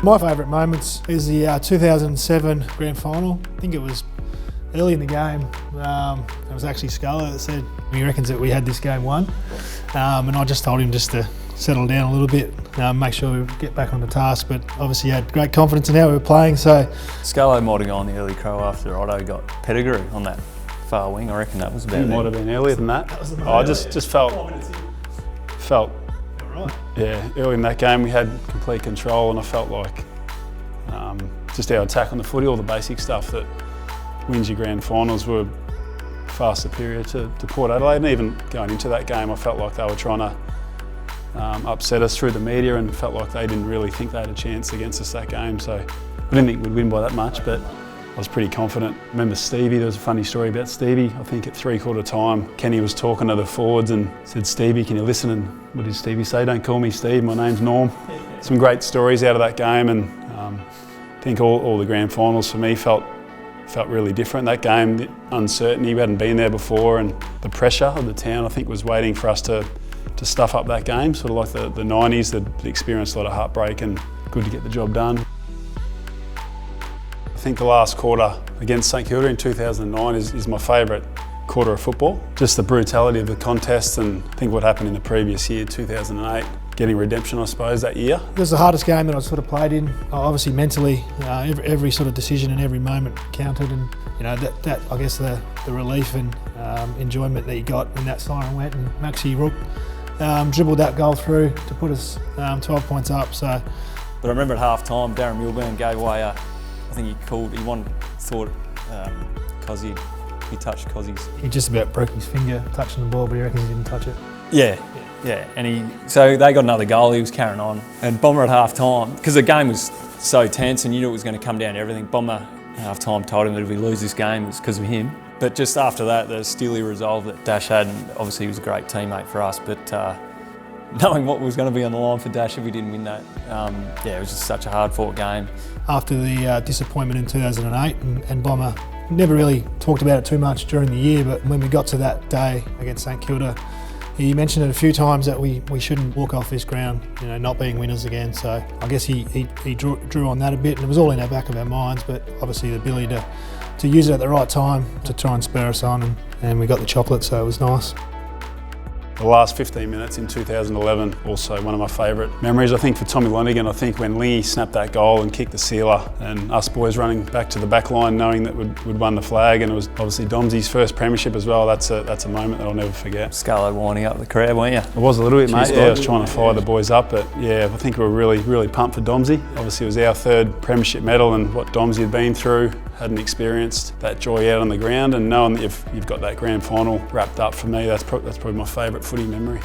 My favourite moments is the 2007 Grand Final. I think it was early in the game. It was actually Scarlett that said he reckons that we had this game won. And I just told him just to settle down a little bit, make sure we get back on the task, but obviously he had great confidence in how we were playing. So Scarlett might have gone the early crow after Otto got pedigree on that far wing. I reckon that was about it. Might have been earlier than that. I just felt yeah, early in that game we had complete control, and I felt like just our attack on the footy, all the basic stuff that wins your grand finals, were far superior to Port Adelaide. And even going into that game, I felt like they were trying to upset us through the media, and felt like they didn't really think they had a chance against us that game. So I didn't think we'd win by that much, but I was pretty confident. I remember Stevie, there was a funny story about Stevie. I think at 3/4 time, Kenny was talking to the forwards and said, "Stevie, can you listen?" And what did Stevie say? "Don't call me Steve, my name's Norm." Some great stories out of that game, and I think all the grand finals for me felt really different. That game, the uncertainty, we hadn't been there before, and the pressure of the town, I think, was waiting for us to stuff up that game, sort of like the 90s that experienced a lot of heartbreak, and good to get the job done. I think the last quarter against St Kilda in 2009 is my favourite quarter of football. Just the brutality of the contest, and I think what happened in the previous year, 2008, getting redemption, I suppose, that year. It was the hardest game that I sort of played in. Obviously mentally, every sort of decision and every moment counted, and you know that I guess the relief and enjoyment that you got when that siren went and Mackie dribbled that goal through to put us 12 points up. So, but I remember at half time, Darren Milburn gave away I think thought Cozzy, he touched Cozzy's. He just about broke his finger touching the ball, but he reckons he didn't touch it. Yeah, so they got another goal, he was carrying on. And Bomber at half time, because the game was so tense and you knew it was going to come down to everything, Bomber at half time told him that if we lose this game, it was because of him. But just after that, the steely resolve that Dash had, and obviously he was a great teammate for us, but knowing what was going to be on the line for Dash if we didn't win that, it was just such a hard-fought game. After the disappointment in 2008, and Bomber never really talked about it too much during the year, but when we got to that day against St Kilda, he mentioned it a few times that we shouldn't walk off this ground, you know, not being winners again. So I guess he drew on that a bit, and it was all in our back of our minds, but obviously the ability to use it at the right time to try and spur us on, and we got the chocolate, so it was nice. The last 15 minutes in 2011, also one of my favourite memories, I think, for Tommy Lonergan. I think when Lingy snapped that goal and kicked the sealer, and us boys running back to the back line knowing that we'd won the flag, and it was obviously Domsy's first premiership as well. That's a moment that I'll never forget. Scarlett winding up the crowd, weren't you? It was a little bit, mate. Yeah, I was trying to fire the boys up, but yeah, I think we were really pumped for Domsy. Obviously it was our third premiership medal, and what Domsy had been through, hadn't experienced that joy out on the ground, and knowing that if you've got that grand final wrapped up, for me, that's probably my favourite footy memory.